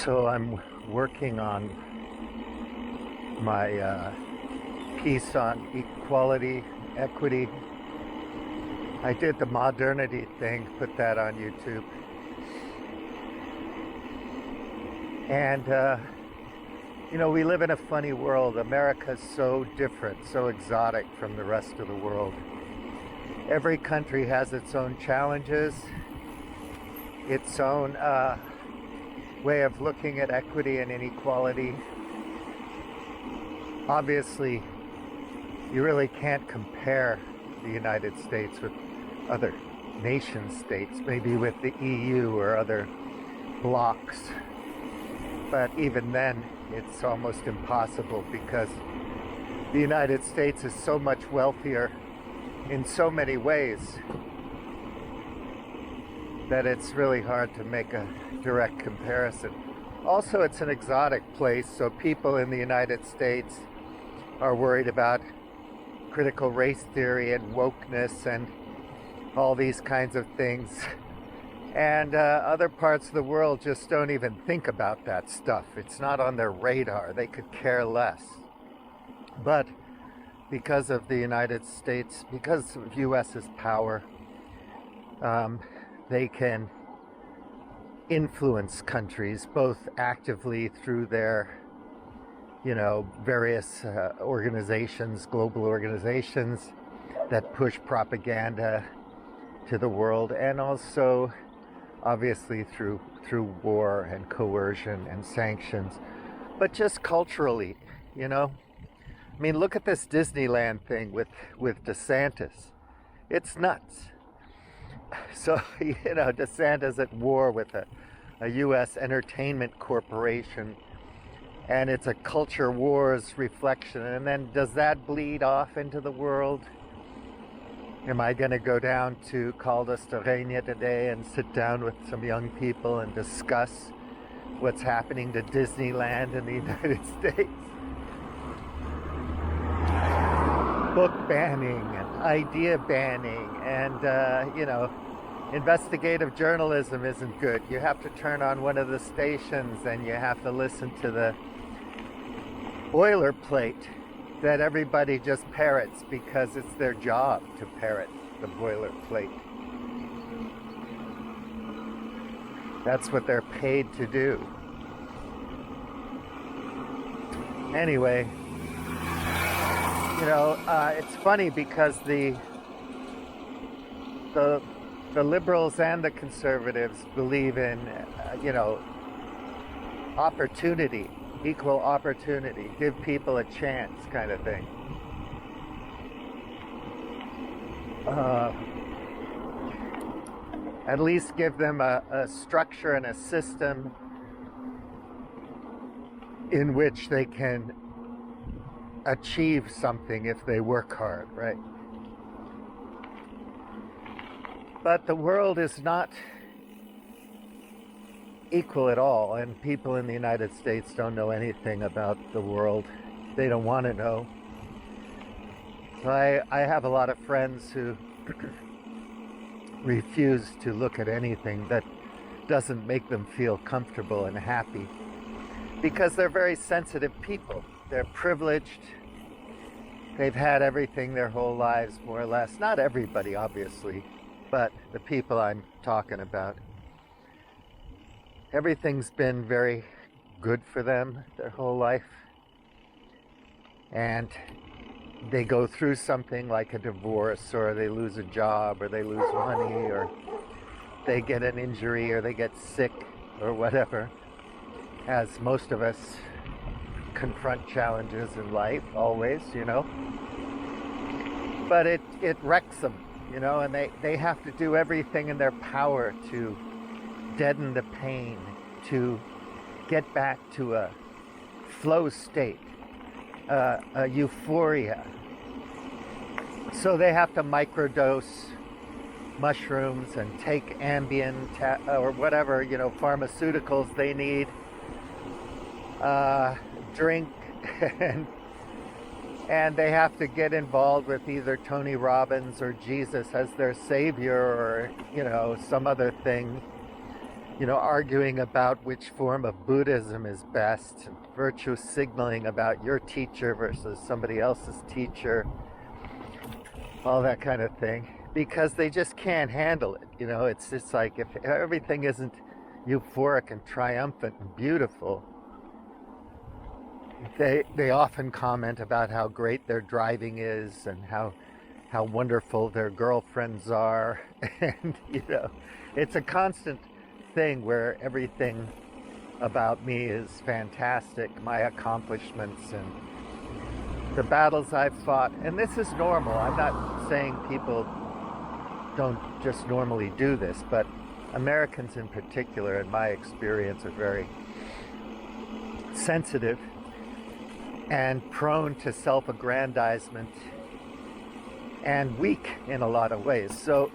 So I'm working on my piece on equality, equity. I did the modernity thing, put that on YouTube. And, we live in a funny world. America's so different, so exotic from the rest of the world. Every country has its own challenges, its own way of looking at equity and inequality. Obviously, you really can't compare the United States with other nation states, maybe with the EU or other blocs. But even then, it's almost impossible because the United States is so much wealthier in so many ways that it's really hard to make a direct comparison. Also, it's an exotic place, so people in the United States are worried about critical race theory and wokeness and all these kinds of things. And other parts of the world just don't even think about that stuff. It's not on their radar. They could care less. But because of the United States, because of US's power, they can influence countries both actively through their, various organizations, global organizations that push propaganda to the world, and also obviously through war and coercion and sanctions, but just culturally, look at this Disneyland thing with DeSantis. It's nuts. So, DeSantis at war with a U.S. entertainment corporation, and it's a culture wars reflection. And then does that bleed off into the world? Am I going to go down to Caldas de Rainha today and sit down with some young people and discuss what's happening to Disneyland in the United States? Book banning and idea banning and, investigative journalism isn't good. You have to turn on one of the stations and you have to listen to the boilerplate that everybody just parrots because it's their job to parrot the boilerplate. That's what they're paid to do. Anyway, it's funny because the liberals and the conservatives believe in, opportunity, equal opportunity, give people a chance kind of thing. At least give them a structure and a system in which they can achieve something if they work hard, right? But the world is not equal at all, and people in the United States don't know anything about the world. They don't want to know. So I have a lot of friends who refuse to look at anything that doesn't make them feel comfortable and happy, because they're very sensitive people. They're privileged. They've had everything their whole lives, more or less. Not everybody, obviously, but the people I'm talking about. Everything's been very good for them their whole life. And they go through something like a divorce, or they lose a job, or they lose money, or they get an injury, or they get sick, or whatever. As most of us confront challenges in life, always, But it wrecks them, and they have to do everything in their power to deaden the pain, to get back to a flow state, a euphoria. So they have to microdose mushrooms and take Ambien or whatever, pharmaceuticals they need, drink, and they have to get involved with either Tony Robbins or Jesus as their savior, or, some other thing. arguing about which form of Buddhism is best, and virtue signaling about your teacher versus somebody else's teacher, all that kind of thing, because they just can't handle it. It's just like if everything isn't euphoric and triumphant and beautiful, they often comment about how great their driving is and how wonderful their girlfriends are. And it's a constant thing where everything about me is fantastic, my accomplishments and the battles I've fought. And this is normal. I'm not saying people don't just normally do this, but Americans in particular, in my experience, are very sensitive and prone to self-aggrandizement and weak in a lot of ways. So,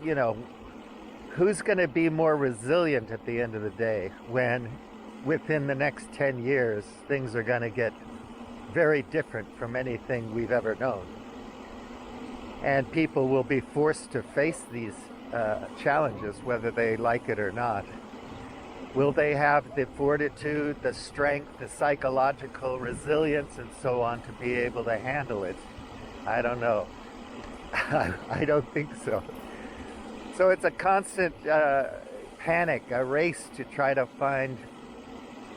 who's going to be more resilient at the end of the day when within the next 10 years things are going to get very different from anything we've ever known? And people will be forced to face these challenges, whether they like it or not. Will they have the fortitude, the strength, the psychological resilience, and so on to be able to handle it? I don't know. I don't think so. So it's a constant panic, a race to try to find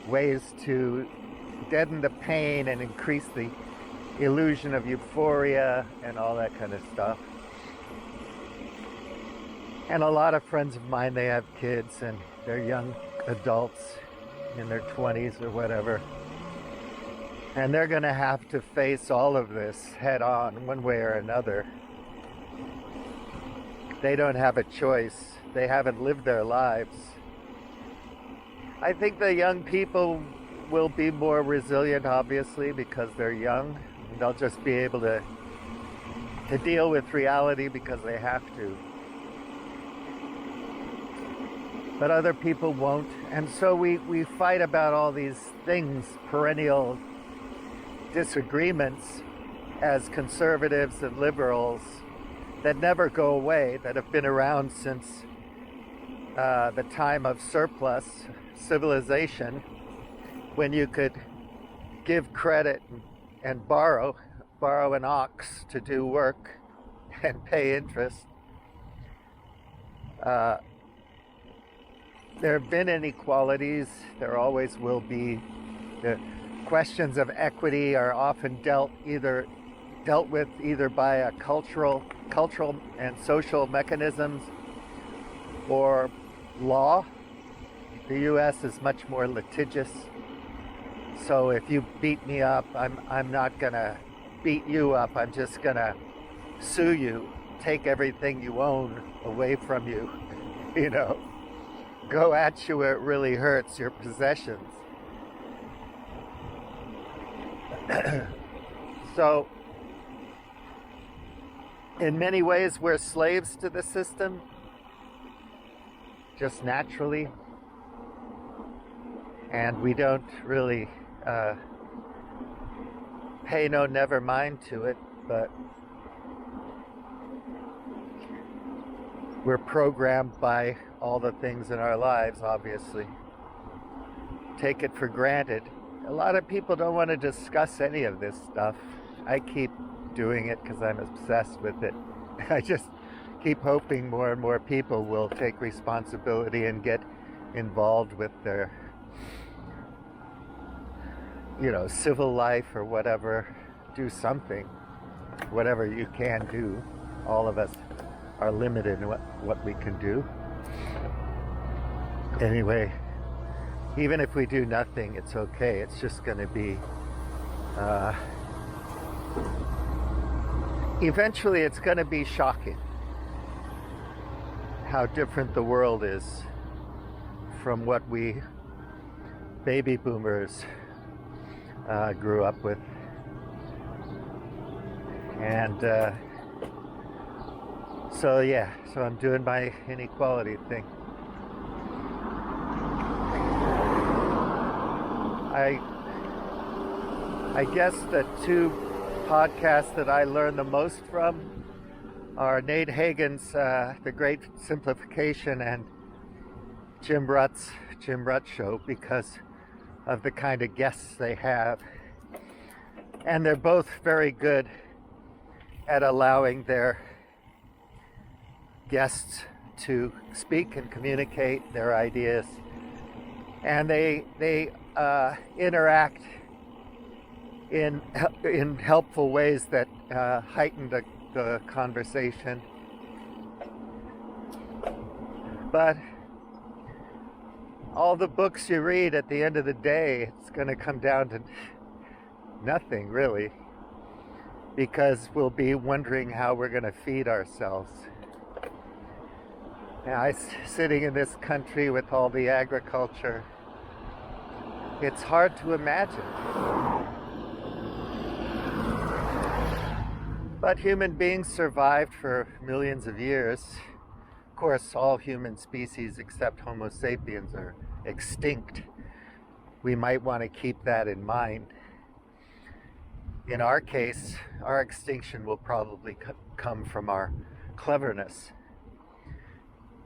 ways to deaden the pain and increase the illusion of euphoria and all that kind of stuff. And a lot of friends of mine, they have kids and they're young adults in their 20s or whatever. And they're going to have to face all of this head on one way or another. They don't have a choice. They haven't lived their lives. I think the young people will be more resilient, obviously, because they're young. They'll just be able to deal with reality because they have to. But other people won't. And so we fight about all these things, perennial disagreements as conservatives and liberals that never go away, that have been around since the time of surplus civilization, when you could give credit and borrow an ox to do work and pay interest. There have been inequalities, there always will be. The questions of equity are often dealt with either by a cultural and social mechanisms or law. The U.S. is much more litigious. So if you beat me up, I'm not gonna beat you up. I'm just gonna sue you, take everything you own away from you, go at you where it really hurts, your possessions. So in many ways, we're slaves to the system, just naturally, and we don't really pay no never mind to it, but we're programmed by all the things in our lives, obviously. Take it for granted. A lot of people don't want to discuss any of this stuff. I keep doing it because I'm obsessed with it. I just keep hoping more and more people will take responsibility and get involved with their civil life or whatever. Do something, whatever you can do. All of us are limited in what we can do. Anyway, even if we do nothing, it's okay. It's just going to be eventually it's going to be shocking how different the world is from what we baby boomers grew up with. And so I'm doing my inequality thing. I guess the two podcasts that I learned the most from are Nate Hagen's The Great Simplification and Jim Rutt's show because of the kind of guests they have. And they're both very good at allowing their guests to speak and communicate their ideas. And they interact in helpful ways that heighten the conversation. But all the books you read, at the end of the day, it's going to come down to nothing, really, because we'll be wondering how we're going to feed ourselves. Now, sitting in this country with all the agriculture, it's hard to imagine. But human beings survived for millions of years. Of course, all human species except Homo sapiens are extinct. We might want to keep that in mind. In our case, our extinction will probably come from our cleverness,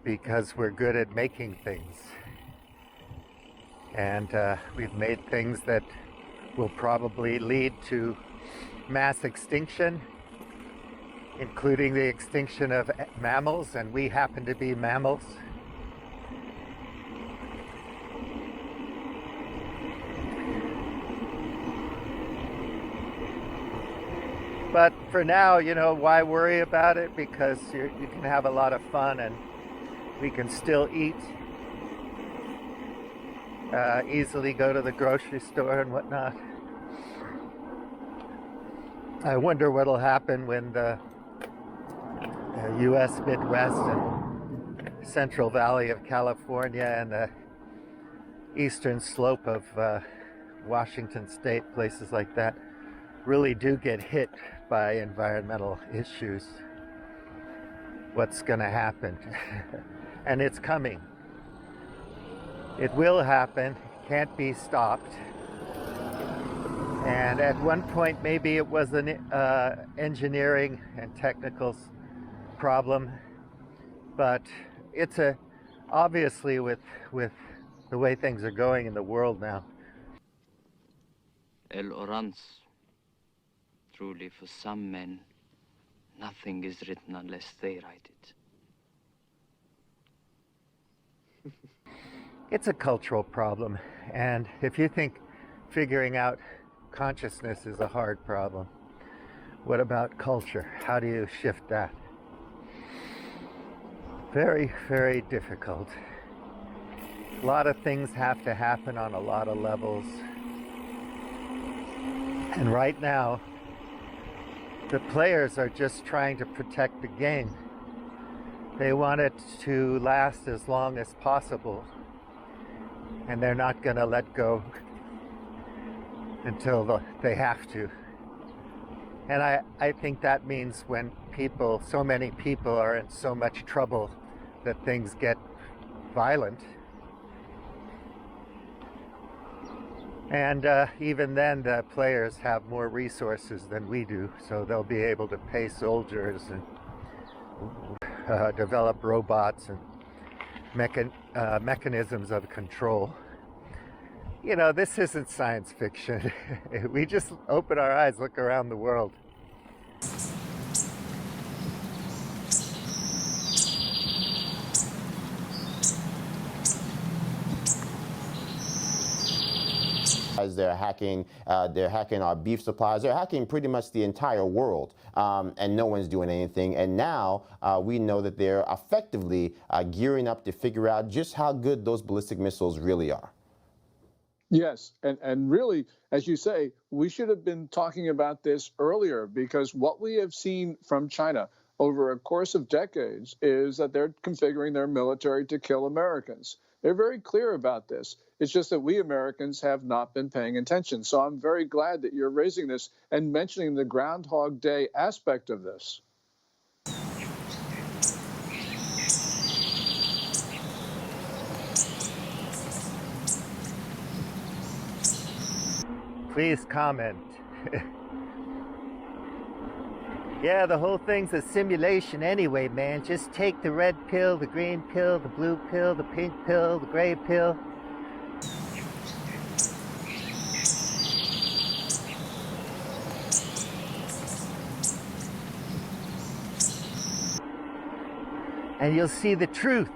because we're good at making things. And we've made things that will probably lead to mass extinction, including the extinction of mammals, and we happen to be mammals. But for now, why worry about it? Because you can have a lot of fun, and we can still eat, easily go to the grocery store and whatnot. I wonder what'll happen when the U.S. Midwest and Central Valley of California and the eastern slope of Washington State, places like that, really do get hit by environmental issues. What's going to happen? And it's coming. It will happen. It can't be stopped. And at one point, maybe it was an engineering and technical problem, but it's obviously with the way things are going in the world now. El Orans. Truly, for some men, nothing is written unless they write it. It's a cultural problem, and if you think figuring out consciousness is a hard problem, what about culture? How do you shift that? Very, very difficult. A lot of things have to happen on a lot of levels. And right now, the players are just trying to protect the game. They want it to last as long as possible, and they're not going to let go until they have to. And I think that means when so many people are in so much trouble that things get violent. And even then, the players have more resources than we do, so they'll be able to pay soldiers and develop robots and mechanisms of control. This isn't science fiction. We just open our eyes, look around the world. They're hacking our beef supplies. They're hacking pretty much the entire world, and no one's doing anything. And now we know that they're effectively gearing up to figure out just how good those ballistic missiles really are. Yes, and really, as you say, we should have been talking about this earlier, because what we have seen from China over a course of decades is that they're configuring their military to kill Americans. They're very clear about this. It's just that we Americans have not been paying attention. So I'm very glad that you're raising this and mentioning the Groundhog Day aspect of this. Please comment. Yeah, the whole thing's a simulation anyway, man. Just take the red pill, the green pill, the blue pill, the pink pill, the gray pill. And you'll see the truth.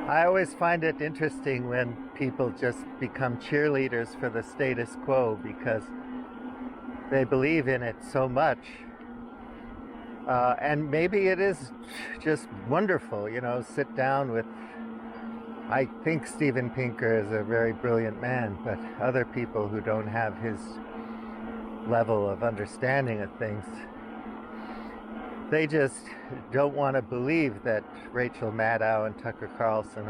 I always find it interesting when people just become cheerleaders for the status quo because they believe in it so much. And maybe it is just wonderful, you know, sit down with, I think Steven Pinker is a very brilliant man, but other people who don't have his level of understanding of things, they just don't want to believe that Rachel Maddow and Tucker Carlson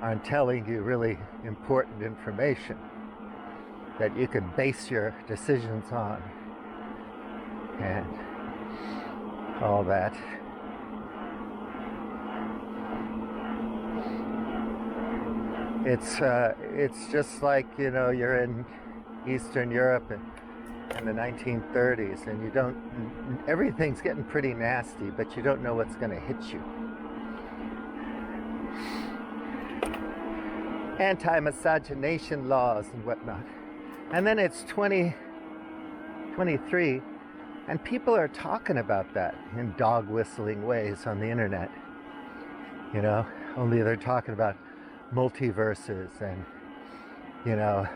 aren't telling you really important information that you can base your decisions on and all that. It's just like, you know, you're in Eastern Europe in the 1930s, and you don't, everything's getting pretty nasty, but you don't know what's going to hit you. Anti-miscegenation laws and whatnot. And then it's 2023, and people are talking about that in dog whistling ways on the internet. You know, only they're talking about multiverses and, you know,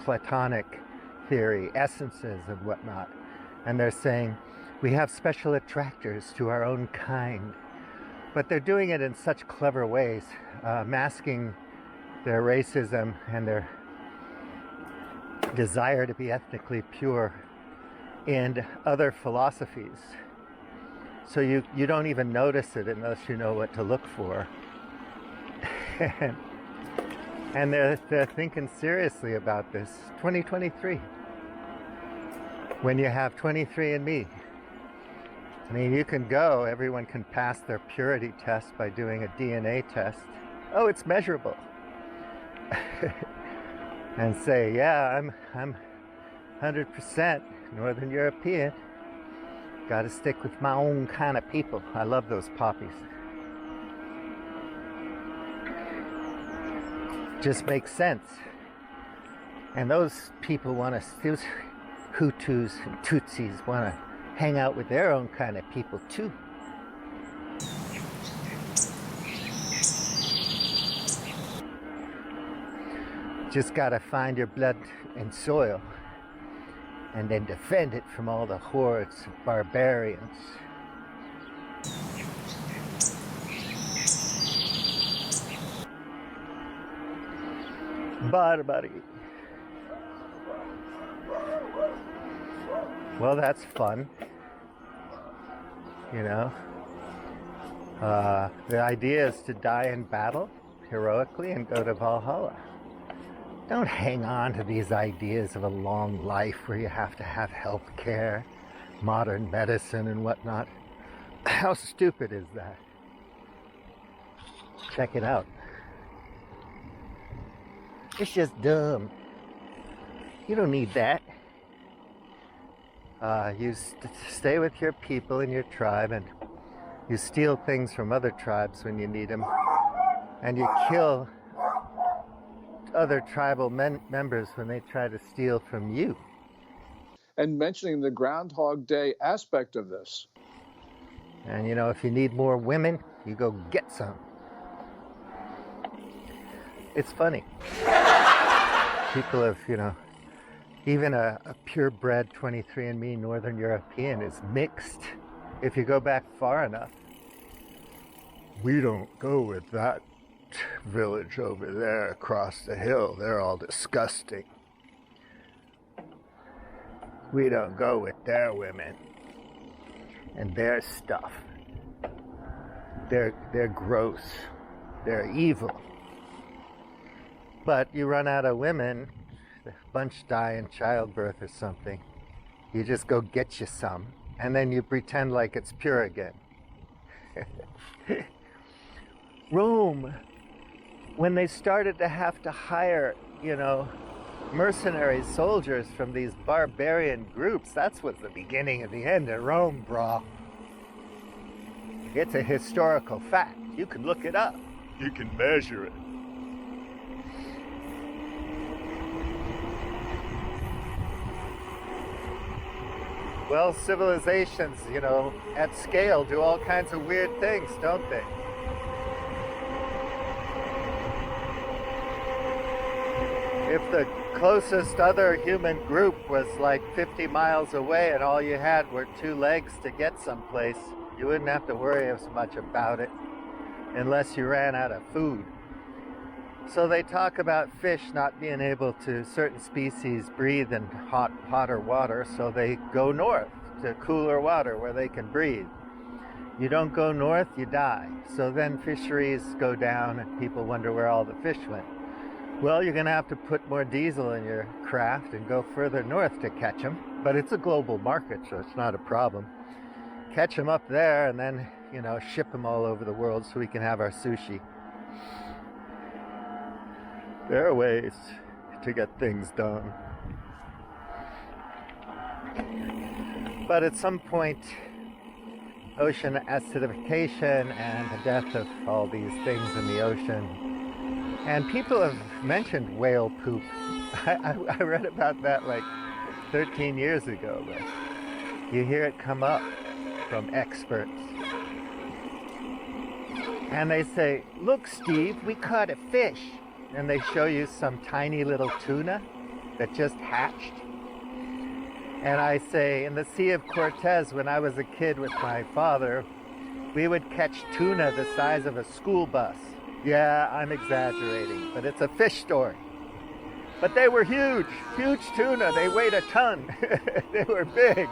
Platonic theory, essences and whatnot. And they're saying we have special attractors to our own kind. But they're doing it in such clever ways, masking their racism and their desire to be ethnically pure in other philosophies. So you don't even notice it unless you know what to look for. And they're thinking seriously about this. 2023. When you have 23andMe. I mean, you can go, everyone can pass their purity test by doing a DNA test. Oh, it's measurable. And say, yeah, I'm 100% Northern European. Gotta stick with my own kind of people. I love those poppies. Just makes sense. And those people want to, those Hutus and Tutsis want to hang out with their own kind of people too. Just gotta find your blood and soil and then defend it from all the hordes of barbarians. Barbary. Well, that's fun. You know, the idea is to die in battle heroically and go to Valhalla. Don't hang on to these ideas of a long life where you have to have health care, modern medicine and whatnot. How stupid is that? Check it out. It's just dumb. You don't need that. You stay with your people in your tribe, and you steal things from other tribes when you need them, and you kill other tribal members when they try to steal from you. And mentioning the Groundhog Day aspect of this. And you know, if you need more women, you go get some. It's funny. People have, you know, even a purebred 23andMe Northern European is mixed if you go back far enough. We don't go with that village over there across the hill. They're all disgusting. We don't go with their women and their stuff. They're gross. They're evil. But you run out of women, a bunch die in childbirth or something. You just go get you some, and then you pretend like it's pure again. Rome, when they started to have to hire, mercenary soldiers from these barbarian groups, that's what's the beginning of the end of Rome, brah. It's a historical fact. You can look it up. You can measure it. Well, civilizations, at scale do all kinds of weird things, don't they? If the closest other human group was like 50 miles away and all you had were 2 legs to get someplace, you wouldn't have to worry as much about it unless you ran out of food. So they talk about fish not being able to, certain species breathe in hotter water, so they go north to cooler water where they can breathe. You don't go north, you die. So then fisheries go down and people wonder where all the fish went. Well, you're going to have to put more diesel in your craft and go further north to catch them. But it's a global market, so it's not a problem. Catch them up there and then, ship them all over the world so we can have our sushi. There are ways to get things done. But at some point, ocean acidification and the death of all these things in the ocean. And people have mentioned whale poop. I read about that like 13 years ago, but you hear it come up from experts. And they say, look, Steve, we caught a fish. And they show you some tiny little tuna that just hatched. And I say, in the Sea of Cortez, when I was a kid with my father, we would catch tuna the size of a school bus. Yeah, I'm exaggerating, but it's a fish story. But they were huge, huge tuna. They weighed a ton. They were big.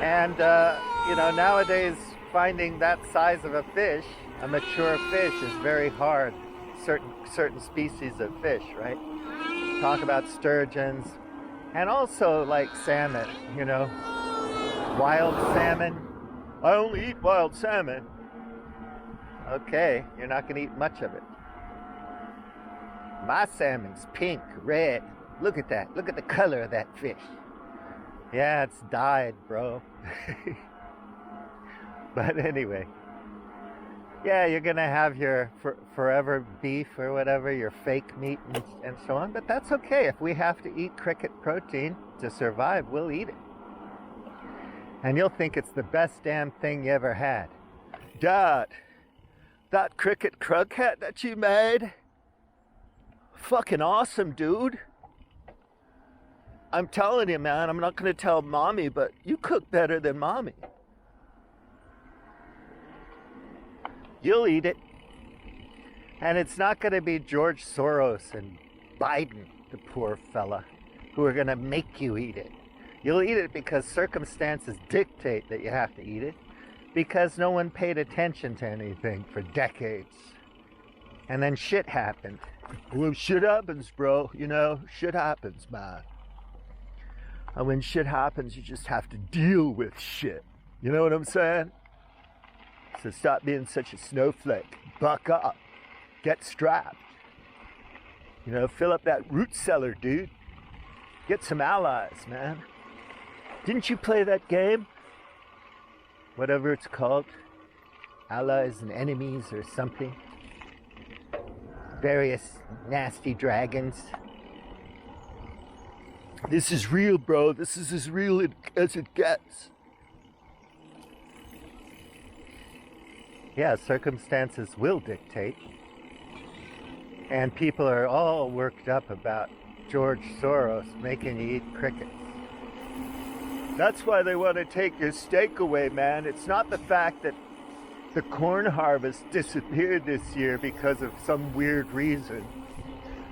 And, nowadays, finding that size of a fish, a mature fish, is very hard. Certain species of fish, right? Talk about sturgeons, and also like salmon, wild salmon. I only eat wild salmon. Okay, you're not going to eat much of it. My salmon's pink, red. Look at that. Look at the color of that fish. Yeah, it's dyed, bro. But anyway, yeah, you're going to have your forever beef or whatever, your fake meat and so on. But that's okay. If we have to eat cricket protein to survive, we'll eat it. And you'll think it's the best damn thing you ever had. Dad, that cricket croquette that you made, fucking awesome, dude. I'm telling you, man, I'm not going to tell Mommy, but you cook better than Mommy. You'll eat it. And it's not going to be George Soros and Biden, the poor fella, who are going to make you eat it. You'll eat it because circumstances dictate that you have to eat it, because no one paid attention to anything for decades. And then shit happened. Well, shit happens, bro. Shit happens, man. And when shit happens, you just have to deal with shit. You know what I'm saying? So stop being such a snowflake. Buck up. Get strapped. Fill up that root cellar, dude. Get some allies, man. Didn't you play that game? Whatever it's called. Allies and enemies or something. Various nasty dragons. This is real, bro. This is as real as it gets. Yeah, circumstances will dictate. And people are all worked up about George Soros making you eat crickets. That's why they want to take your steak away, man. It's not the fact that the corn harvest disappeared this year because of some weird reason.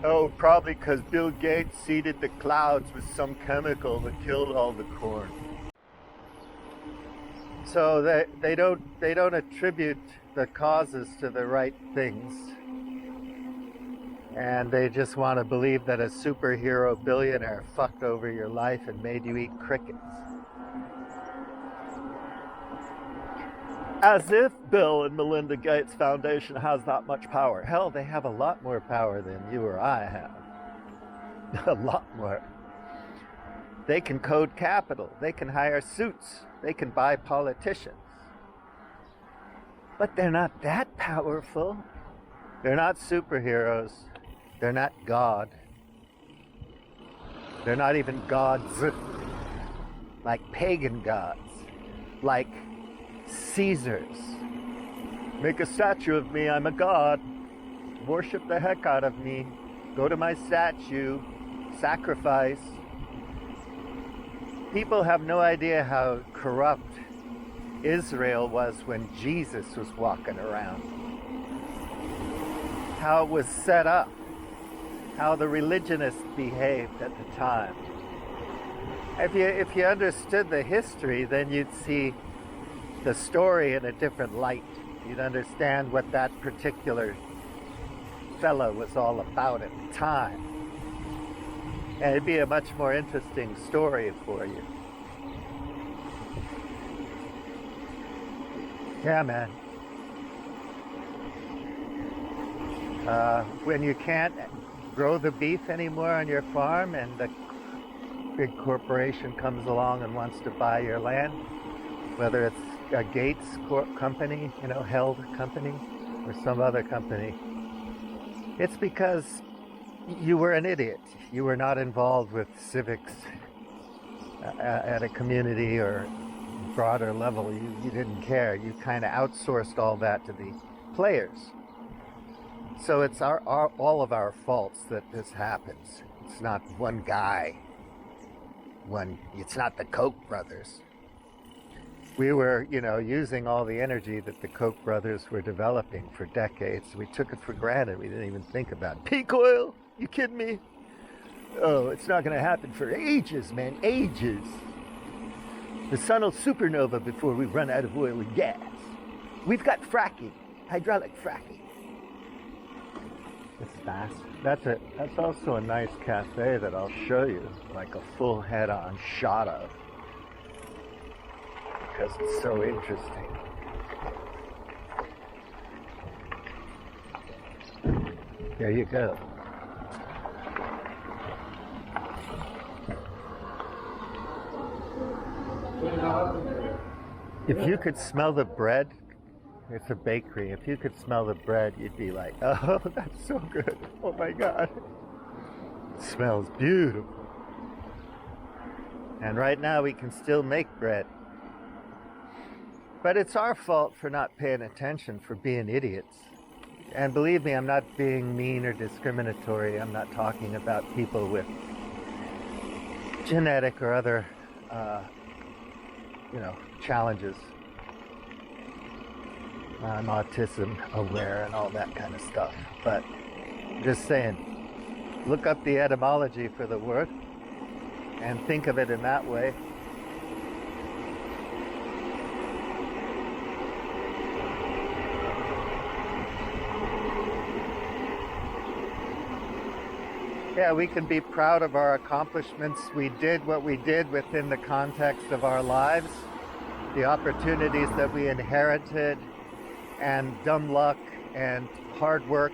Oh, probably because Bill Gates seeded the clouds with some chemical that killed all the corn. So they don't attribute the causes to the right things. And they just want to believe that a superhero billionaire fucked over your life and made you eat crickets. As if Bill and Melinda Gates Foundation has that much power. Hell, they have a lot more power than you or I have. A lot more. They can code capital. They can hire suits. They can buy politicians. But they're not that powerful. They're not superheroes. They're not God. They're not even gods. Like pagan gods. Like Caesars. Make a statue of me, I'm a god. Worship the heck out of me. Go to my statue. Sacrifice. People have no idea how corrupt Israel was when Jesus was walking around. How it was set up. How the religionists behaved at the time. If you understood the history, then you'd see the story in a different light. You'd understand what that particular fellow was all about at the time. And it'd be a much more interesting story for you. Yeah, man. When you can't grow the beef anymore on your farm and the big corporation comes along and wants to buy your land, whether it's a Gates company, held company, or some other company, it's because you were an idiot. You were not involved with civics at a community or broader level. You didn't care. You kind of outsourced all that to the players. So it's all of our faults that this happens. It's not one guy. It's not the Koch brothers. We were, using all the energy that the Koch brothers were developing for decades. We took it for granted. We didn't even think about it. Peak oil? You kidding me? Oh, it's not going to happen for ages, man. Ages. The sun will supernova before we run out of oil and gas. We've got fracking, hydraulic fracking. It's fast. That's also a nice cafe that I'll show you, like a full head-on shot of. Because it's so interesting. There you go. If you could smell the bread, it's a bakery. If you could smell the bread, you'd be like, oh, that's so good. Oh my God. It smells beautiful. And right now we can still make bread. But it's our fault for not paying attention, for being idiots. And believe me, I'm not being mean or discriminatory. I'm not talking about people with genetic or other, challenges. I'm autism aware and all that kind of stuff. But just saying, look up the etymology for the word and think of it in that way. Yeah, we can be proud of our accomplishments. We did what we did within the context of our lives, the opportunities that we inherited, and dumb luck, and hard work,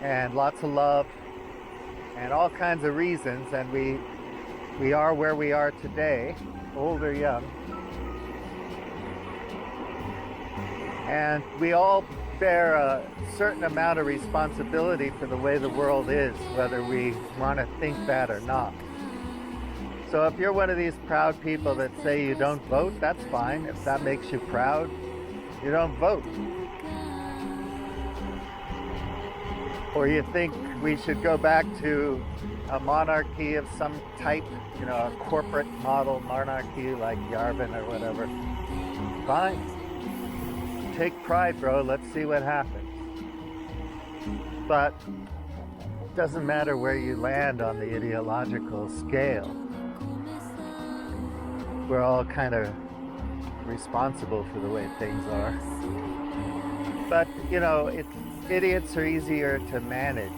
and lots of love, and all kinds of reasons, and we are where we are today, old or young. And we all bear a certain amount of responsibility for the way the world is, whether we want to think that or not. So if you're one of these proud people that say you don't vote, that's fine. If that makes you proud, you don't vote. Or you think we should go back to a monarchy of some type, a corporate model monarchy like Yavin or whatever. Fine. Take pride, bro. Let's see what happens. But it doesn't matter where you land on the ideological scale. We're all kind of responsible for the way things are. But, idiots are easier to manage,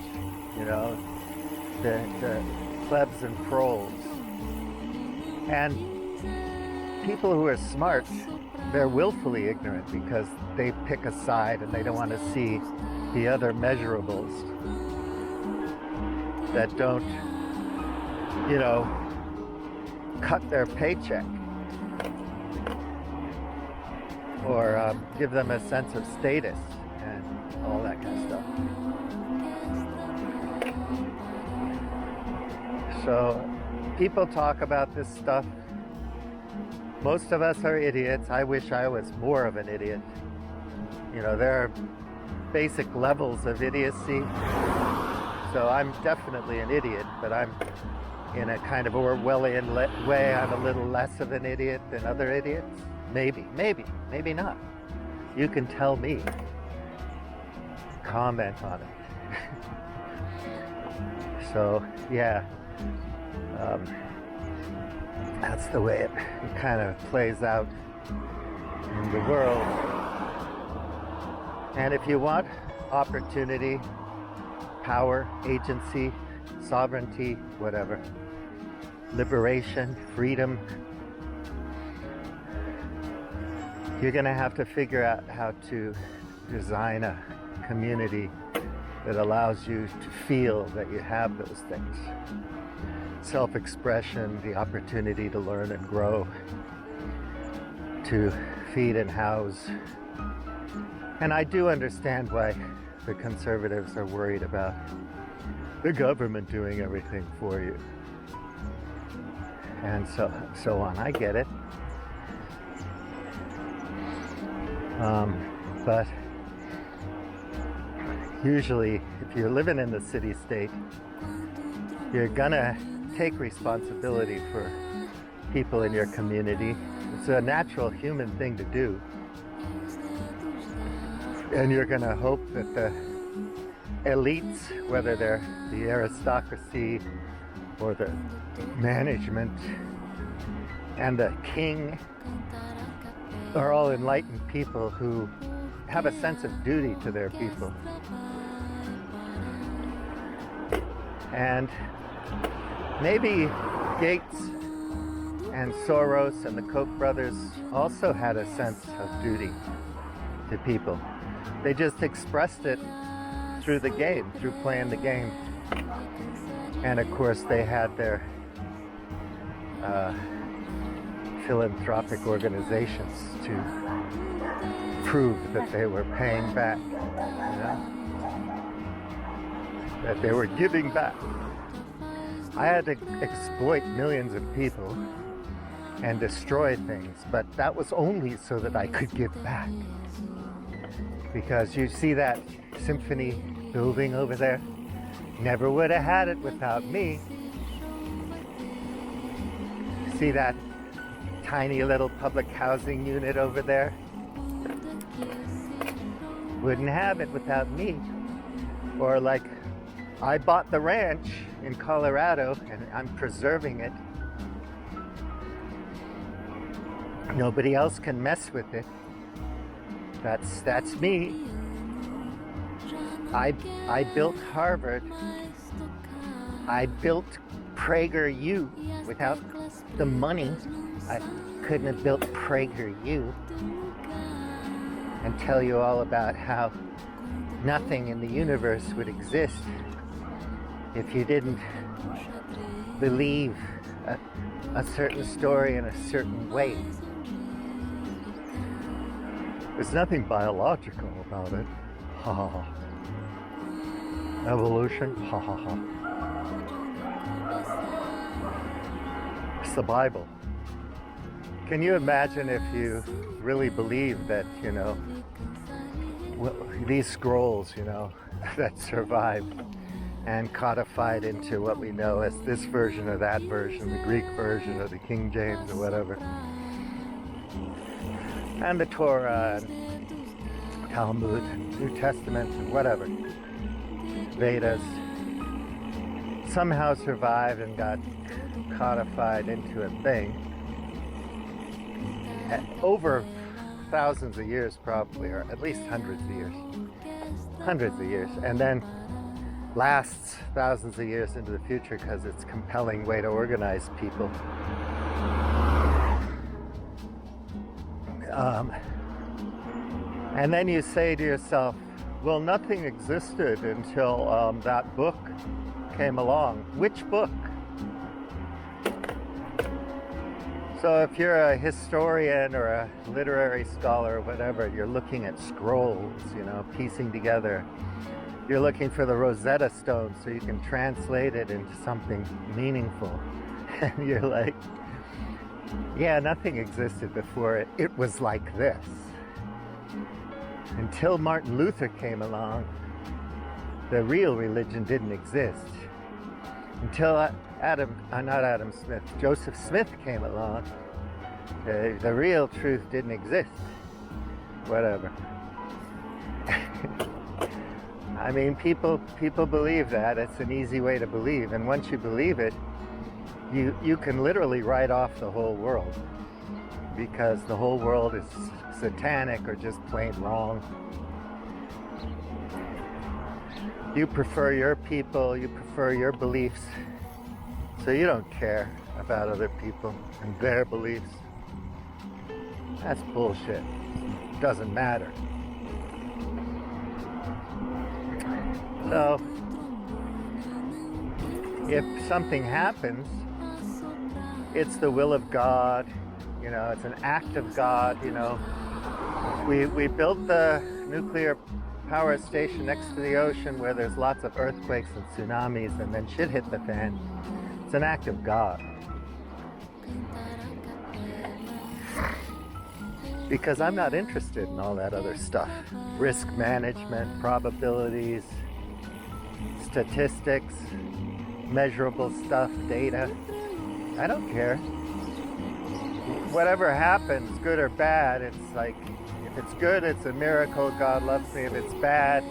the plebs and proles. And people who are smart, they're willfully ignorant because they pick a side and they don't want to see the other measurables that don't, cut their paycheck or give them a sense of status and all that kind of stuff. So people talk about this stuff. Most of us are idiots. I wish I was more of an idiot. There are basic levels of idiocy. So I'm definitely an idiot, but I'm in a kind of Orwellian way, I'm a little less of an idiot than other idiots. Maybe not. You can tell me. Comment on it. So, yeah. That's the way it kind of plays out in the world. And if you want opportunity, power, agency, sovereignty, whatever, liberation, freedom, you're going to have to figure out how to design a community that allows you to feel that you have those things. Self-expression, the opportunity to learn and grow, to feed and house. And I do understand why the conservatives are worried about the government doing everything for you. And so on. I get it. But usually, if you're living in the city-state, you're gonna take responsibility for people in your community. It's a natural human thing to do. And you're gonna hope that the elites, whether they're the aristocracy or the management and the king, are all enlightened people who have a sense of duty to their people. And maybe Gates and Soros and the Koch brothers also had a sense of duty to people. They just expressed it through the game, through playing the game. And of course they had their philanthropic organizations to prove that they were paying back, that they were giving back. I had to exploit millions of people and destroy things, but that was only so that I could give back. Because you see that symphony building over there? Never would have had it without me. See that tiny little public housing unit over there? Wouldn't have it without me. Or like, I bought the ranch in Colorado and I'm preserving it. Nobody else can mess with it. That's me. I built Harvard. I built PragerU. Without the money, I couldn't have built PragerU. And tell you all about how nothing in the universe would exist if you didn't believe a certain story in a certain way. There's nothing biological about it. Ha ha ha. Evolution? Ha ha ha. It's the Bible. Can you imagine if you really believed that, these scrolls, that survived and codified into what we know as this version or that version, the Greek version or the King James or whatever, and the Torah and Talmud, New Testament and whatever, Vedas, somehow survived and got codified into a thing over thousands of years probably, or at least hundreds of years, and then lasts thousands of years into the future because it's a compelling way to organize people. And then you say to yourself, well, nothing existed until that book came along. Which book? So if you're a historian or a literary scholar or whatever, you're looking at scrolls, piecing together. You're looking for the Rosetta Stone so you can translate it into something meaningful. And you're like, yeah, nothing existed before it. It was like this. Until Martin Luther came along, the real religion didn't exist. Until Joseph Smith came along, the real truth didn't exist. Whatever. I mean, people believe that. It's an easy way to believe. And once you believe it, you can literally write off the whole world, because the whole world is satanic or just plain wrong. You prefer your people, you prefer your beliefs, so you don't care about other people and their beliefs. That's bullshit. It doesn't matter. So, if something happens, it's the will of God, it's an act of God, We built the nuclear power station next to the ocean where there's lots of earthquakes and tsunamis, and then shit hit the fan. It's an act of God. Because I'm not interested in all that other stuff. Risk management, probabilities, statistics, measurable stuff, data. I don't care. Whatever happens, good or bad, it's like, if it's good, it's a miracle, God loves me. If it's bad,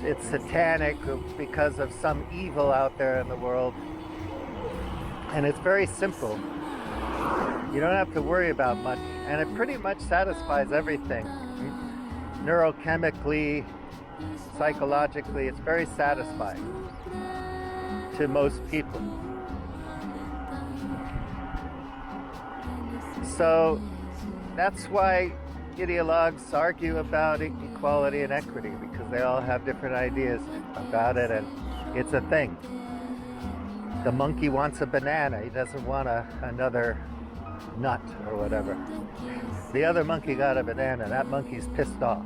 it's satanic because of some evil out there in the world. And it's very simple. You don't have to worry about much, and it pretty much satisfies everything. Neurochemically, psychologically, it's very satisfying to most people. So that's why ideologues argue about equality and equity, because they all have different ideas about it, and it's a thing. The monkey wants a banana. He doesn't want another nut or whatever. The other monkey got a banana. That monkey's pissed off.